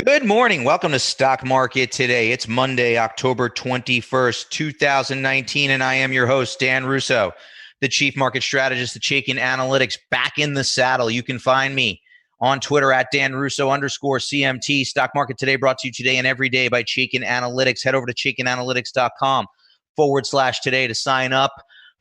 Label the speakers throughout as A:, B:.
A: Good morning. Welcome to Stock Market Today. It's Monday, October 21st, 2019, and I am your host, Dan Russo, the Chief Market Strategist at Chaikin Analytics, back in the saddle. You can find me on Twitter at @DanRusso_CMT. Stock Market Today brought to you today and every day by Chaikin Analytics. Head over to chaikinanalytics.com/today to sign up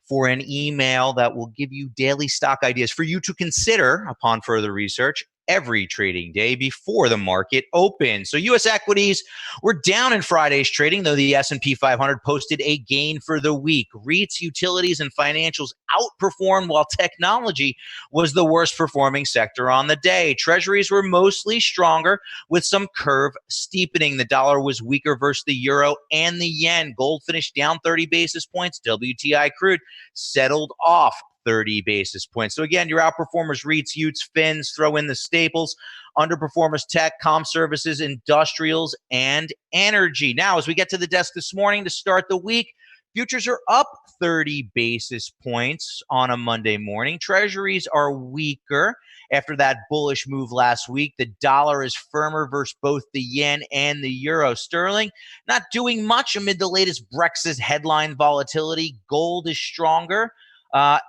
A: for an email that will give you daily stock ideas for you to consider upon further research every trading day before the market opens. So U.S. equities were down in Friday's trading, though the S&P 500 posted a gain for the week. REITs, utilities, and financials outperformed, while technology was the worst performing sector on the day. Treasuries were mostly stronger, with some curve steepening. The dollar was weaker versus the euro and the yen. Gold finished down 30 basis points. WTI crude settled off 30 basis points. So again, your outperformers, REITs, Utes, Fins, throw in the staples. Underperformers, tech, comm services, industrials, and energy. Now, as we get to the desk this morning to start the week, futures are up 30 basis points on a Monday morning. Treasuries are weaker after that bullish move last week. The dollar is firmer versus both the yen and the euro. Sterling not doing much amid the latest Brexit headline volatility. Gold is stronger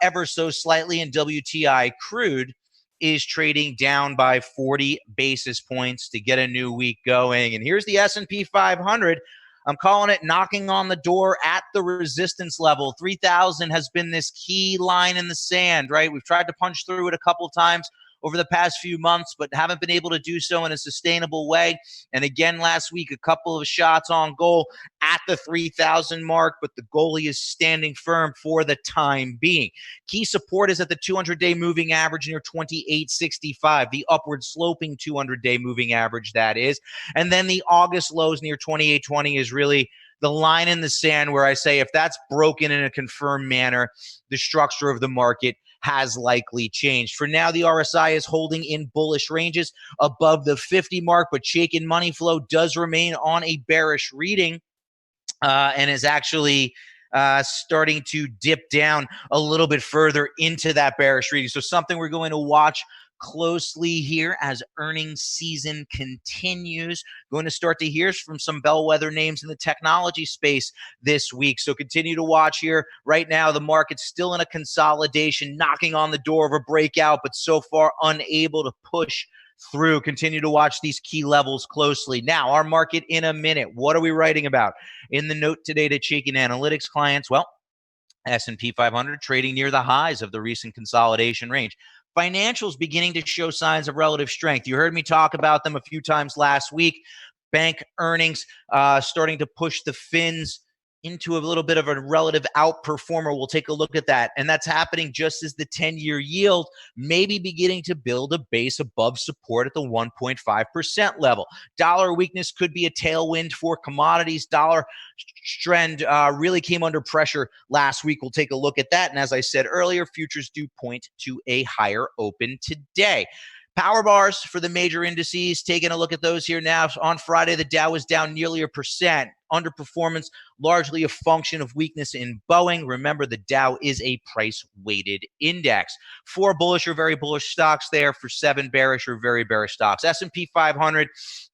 A: ever so slightly, and WTI crude is trading down by 40 basis points to get a new week going. And here's the S&P 500. I'm calling it knocking on the door at the resistance level. 3,000 has been this key line in the sand, right? We've tried to punch through it a couple of times over the past few months, but haven't been able to do so in a sustainable way. And again, last week, a couple of shots on goal at the 3,000 mark, but the goalie is standing firm for the time being. Key support is at the 200-day moving average near 28.65, the upward sloping 200-day moving average, that is. And then the August lows near 28.20 is really the line in the sand where I say if that's broken in a confirmed manner, the structure of the market has likely changed. For now, the RSI is holding in bullish ranges above the 50 mark, but Chaikin money flow does remain on a bearish reading and is actually starting to dip down a little bit further into that bearish reading. So something we're going to watch closely here as earnings season continues. Going to start to hear from some bellwether names in the technology space this week. So continue to watch here. Right now, the market's still in a consolidation, knocking on the door of a breakout, but so far unable to push through. Continue to watch these key levels closely. Now, our market in a minute. What are we writing about in the note today to Chaikin Analytics clients? Well, S&P 500 trading near the highs of the recent consolidation range. Financials beginning to show signs of relative strength. You heard me talk about them a few times last week. Bank earnings starting to push the fins into a little bit of a relative outperformer. We'll take a look at that. And that's happening just as the 10-year yield may be beginning to build a base above support at the 1.5% level. Dollar weakness could be a tailwind for commodities. Dollar trend really came under pressure last week. We'll take a look at that. And as I said earlier, futures do point to a higher open today. Power bars for the major indices, taking a look at those here now. On Friday, the Dow was down nearly 1%. Underperformance, largely a function of weakness in Boeing. Remember, the Dow is a price-weighted index. 4 bullish or very bullish stocks there. For 7 bearish or very bearish stocks. S&P 500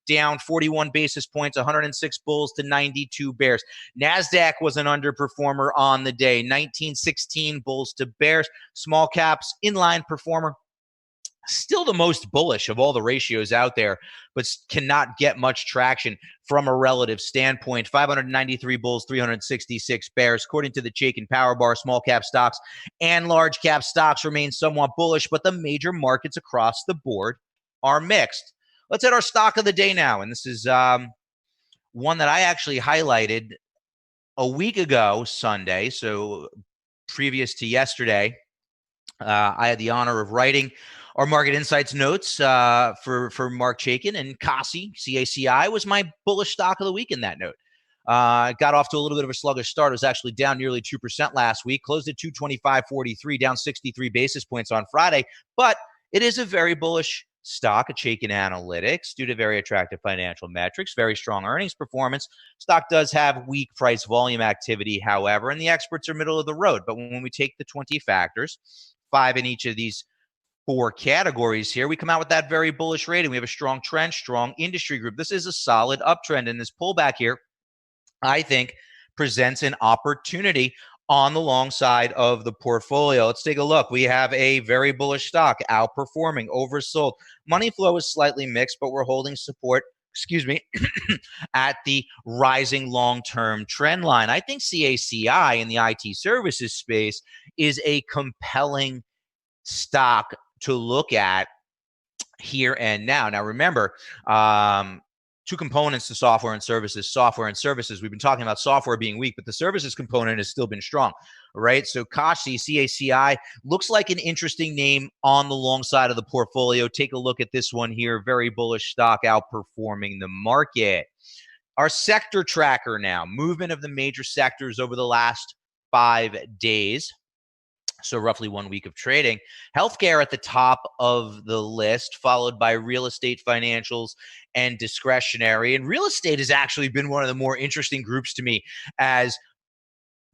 A: down 41 basis points, 106 bulls to 92 bears. NASDAQ was an underperformer on the day, 1916 bulls to bears. Small caps, inline performer. Still the most bullish of all the ratios out there, but cannot get much traction from a relative standpoint. 593 bulls, 366 bears. According to the Chaikin Power Bar, small cap stocks and large cap stocks remain somewhat bullish, but the major markets across the board are mixed. Let's hit our stock of the day now. And this is one that I actually highlighted a week ago, Sunday, so previous to yesterday. I had the honor of writing our market insights notes for Mark Chaikin, and CACI was my bullish stock of the week in that note. Got off to a little bit of a sluggish start. It was actually down nearly 2% last week, closed at 225.43, down 63 basis points on Friday. But it is a very bullish stock at Chaikin Analytics due to very attractive financial metrics, very strong earnings performance. Stock does have weak price volume activity, however, and the experts are middle of the road. But when we take the 20 factors, 5 in each of these 4 categories here. We come out with that very bullish rating. We have a strong trend, strong industry group. This is a solid uptrend, and this pullback here, I think, presents an opportunity on the long side of the portfolio. Let's take a look. We have a very bullish stock outperforming, oversold. Money flow is slightly mixed, but we're holding support, at the rising long-term trend line. I think CACI in the IT services space is a compelling stock to look at here and now. Now, remember, two components to software and services. Software and services. We've been talking about software being weak, but the services component has still been strong, right? So Kashi, CACI, looks like an interesting name on the long side of the portfolio. Take a look at this one here. Very bullish stock outperforming the market. Our sector tracker now, movement of the major sectors over the last 5 days. So roughly 1 week of trading. Healthcare at the top of the list, followed by real estate, financials, and discretionary. And real estate has actually been one of the more interesting groups to me as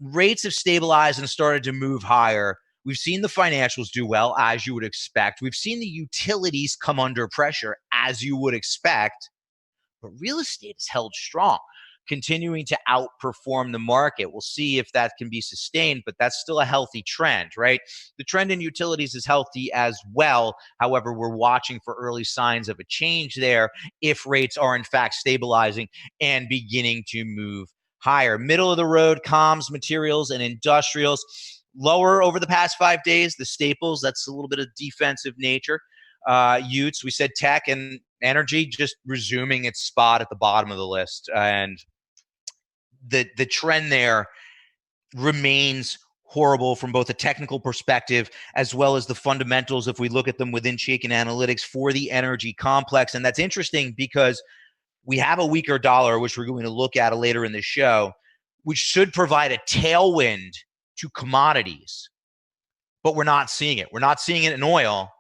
A: rates have stabilized and started to move higher. We've seen the financials do well, as you would expect. We've seen the utilities come under pressure, as you would expect. But real estate is held strong, continuing to outperform the market. We'll see if that can be sustained, but that's still a healthy trend, right? The trend in utilities is healthy as well. However, we're watching for early signs of a change there if rates are in fact stabilizing and beginning to move higher. Middle of the road, comms, materials, and industrials. Lower over the past 5 days, the staples, that's a little bit of defensive nature. Utes, we said tech and energy just resuming its spot at the bottom of the list. And the trend there remains horrible from both a technical perspective as well as the fundamentals if we look at them within Chaikin Analytics for the energy complex. And that's interesting because we have a weaker dollar, which we're going to look at later in the show, which should provide a tailwind to commodities. But we're not seeing it. We're not seeing it in oil.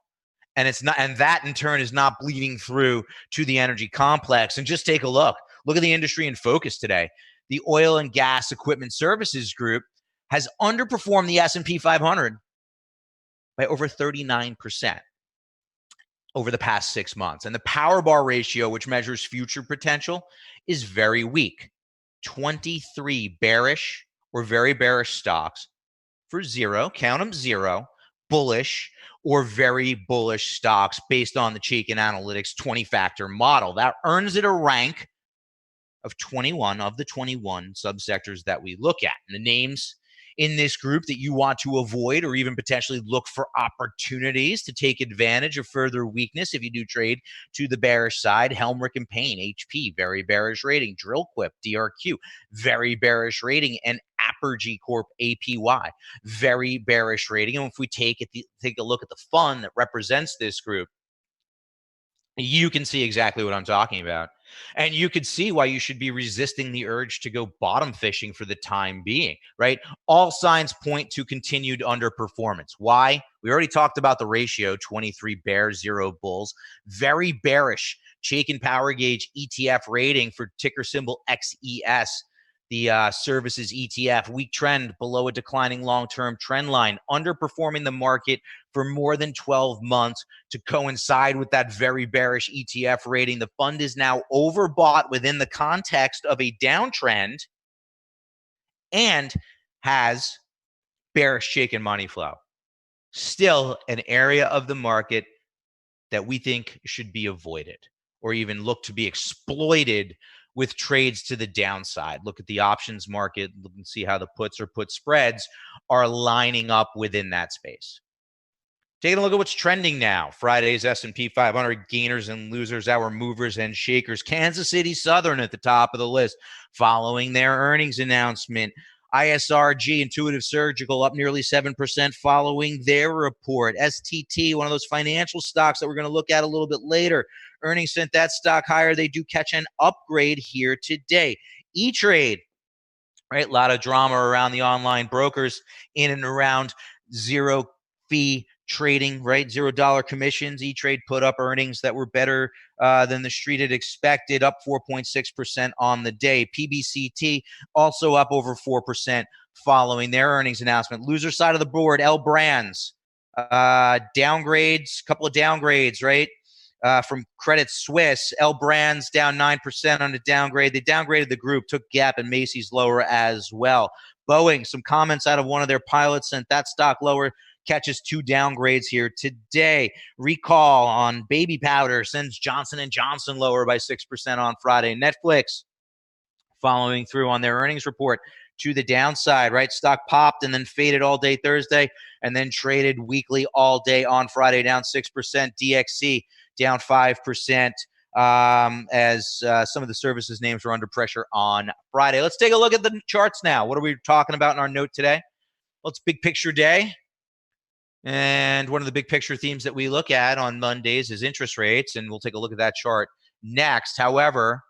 A: And it's not, and that in turn is not bleeding through to the energy complex. And just take a look. Look at the industry in focus today. The oil and gas equipment services group has underperformed the S&P 500 by over 39% over the past 6 months. And the power bar ratio, which measures future potential, is very weak. 23 bearish or very bearish stocks for 0, count them 0, bullish or very bullish stocks based on the Chaikin Analytics 20-factor model. That earns it a rank of 21 of the 21 subsectors that we look at. And the names in this group that you want to avoid or even potentially look for opportunities to take advantage of further weakness if you do trade to the bearish side: Helmrich and Payne, HP, very bearish rating; Drillquip, DRQ, very bearish rating; and Apergy Corp, APY, very bearish rating. And if we take a look at the fund that represents this group, you can see exactly what I'm talking about. And you could see why you should be resisting the urge to go bottom fishing for the time being, right? All signs point to continued underperformance. Why? We already talked about the ratio, 23 bears, 0 bulls. Very bearish Chaikin Power Gauge ETF rating for ticker symbol XES. The services ETF, weak trend below a declining long-term trend line, underperforming the market for more than 12 months to coincide with that very bearish ETF rating. The fund is now overbought within the context of a downtrend and has bearish Chaikin money flow. Still an area of the market that we think should be avoided or even look to be exploited with trades to the downside. Look at the options market. Look and see how the puts or put spreads are lining up within that space. Taking a look at what's trending now. Friday's S&P 500 gainers and losers, our movers and shakers. Kansas City Southern at the top of the list following their earnings announcement. ISRG, Intuitive Surgical, up nearly 7% following their report. STT, one of those financial stocks that we're going to look at a little bit later. Earnings sent that stock higher. They do catch an upgrade here today. E-Trade, right? A lot of drama around the online brokers in and around zero fee trading, right? $0 commissions. E-Trade put up earnings that were better than the street had expected, up 4.6% on the day. PBCT also up over 4% following their earnings announcement. Loser side of the board, L Brands, Downgrades, couple of downgrades, right? From Credit Suisse, L Brands down 9% on a downgrade. They downgraded the group, took Gap and Macy's lower as well. Boeing, some comments out of one of their pilots sent that stock lower, catches 2 downgrades here today. Recall on baby powder sends Johnson & Johnson lower by 6% on Friday. Netflix following through on their earnings report to the downside, right? Stock popped and then faded all day Thursday and then traded weekly all day on Friday, down 6%. DXC down 5%. As some of the services names were under pressure on Friday. Let's take a look at the charts now. What are we talking about in our note today? Well, it's big picture day. And one of the big picture themes that we look at on Mondays is interest rates, and we'll take a look at that chart next. However,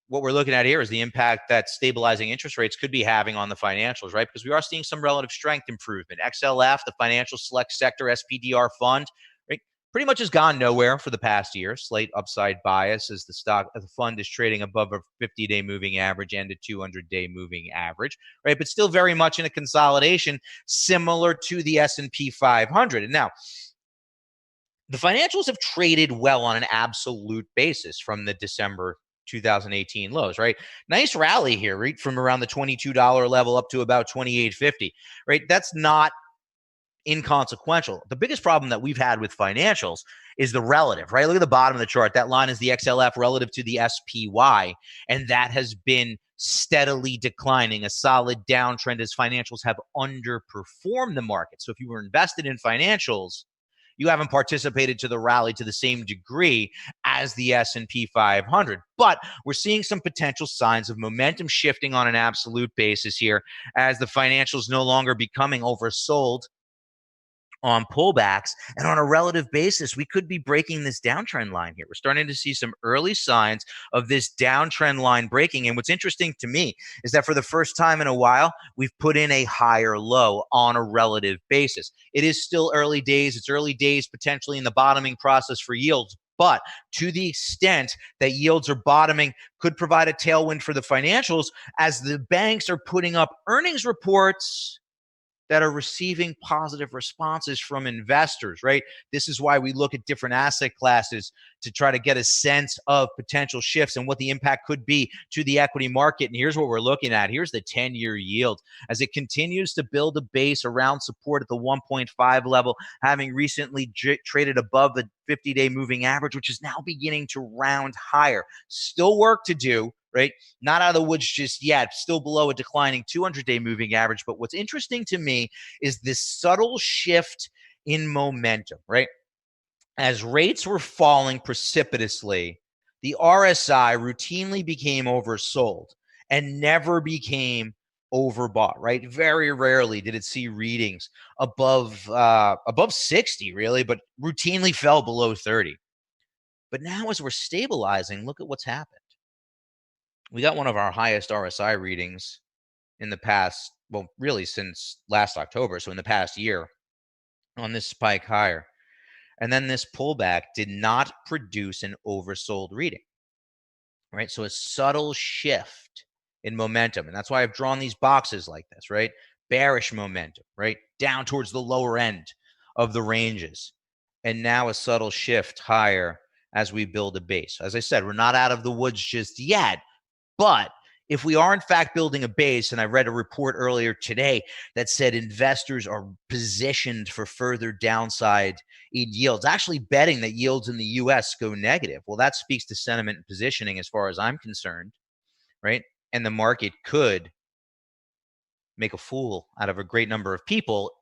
A: what we're looking at here is the impact that stabilizing interest rates could be having on the financials, right? Because we are seeing some relative strength improvement. XLF, the Financial Select Sector SPDR fund, right, pretty much has gone nowhere for the past year. Slight upside bias as the fund is trading above a 50-day moving average and a 200-day moving average, right? But still very much in a consolidation similar to the S&P 500. And now, the financials have traded well on an absolute basis from the December 2018 lows, right? Nice rally here, right? From around the $22 level up to about $28.50, right? That's not inconsequential. The biggest problem that we've had with financials is the relative, right? Look at the bottom of the chart. That line is the XLF relative to the SPY, and that has been steadily declining, a solid downtrend as financials have underperformed the market. So if you were invested in financials, you haven't participated to the rally to the same degree as the S&P 500. But we're seeing some potential signs of momentum shifting on an absolute basis here as the financials no longer becoming oversold on pullbacks. And on a relative basis, we could be breaking this downtrend line here. We're starting to see some early signs of this downtrend line breaking. And what's interesting to me is that for the first time in a while, we've put in a higher low on a relative basis. It is still early days. It's early days potentially in the bottoming process for yields. But to the extent that yields are bottoming could provide a tailwind for the financials as the banks are putting up earnings reports that are receiving positive responses from investors, right? This is why we look at different asset classes to try to get a sense of potential shifts and what the impact could be to the equity market. And here's what we're looking at. Here's the 10-year yield as it continues to build a base around support at the 1.5 level, having recently traded above the 50-day moving average, which is now beginning to round higher. Still work to do, right? Not out of the woods just yet, still below a declining 200-day moving average. But what's interesting to me is this subtle shift in momentum, right? As rates were falling precipitously, the RSI routinely became oversold and never became overbought, right? Very rarely did it see readings above 60, really, but routinely fell below 30. But now as we're stabilizing, look at what's happened. We got one of our highest RSI readings in the past, well, really since last October, so in the past year, on this spike higher. And then this pullback did not produce an oversold reading, right? So a subtle shift in momentum. And that's why I've drawn these boxes like this, right? Bearish momentum, right? Down towards the lower end of the ranges. And now a subtle shift higher as we build a base. As I said, we're not out of the woods just yet, but if we are in fact building a base, and I read a report earlier today that said investors are positioned for further downside in yields, actually betting that yields in the US go negative. Well, that speaks to sentiment and positioning as far as I'm concerned, right? And the market could make a fool out of a great number of people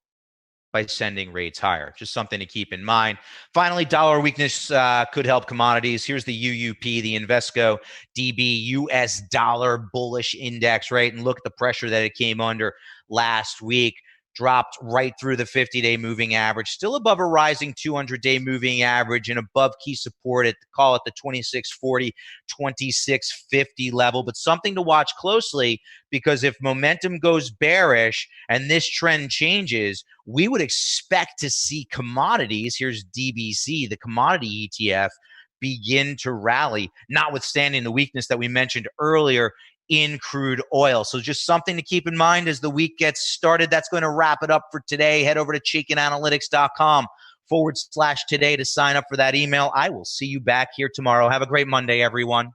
A: by sending rates higher. Just something to keep in mind. Finally, dollar weakness could help commodities. Here's the UUP, the Invesco DB US dollar bullish index, right? And look at the pressure that it came under last week. Dropped right through the 50-day moving average, still above a rising 200-day moving average and above key support at, call it the 2640, 2650 level. But something to watch closely, because if momentum goes bearish and this trend changes, we would expect to see commodities, here's DBC, the commodity ETF, begin to rally, notwithstanding the weakness that we mentioned earlier in crude oil. So just something to keep in mind as the week gets started. That's going to wrap it up for today. Head over to chaikinanalytics.com/today to sign up for that email. I will see you back here tomorrow. Have a great Monday, everyone.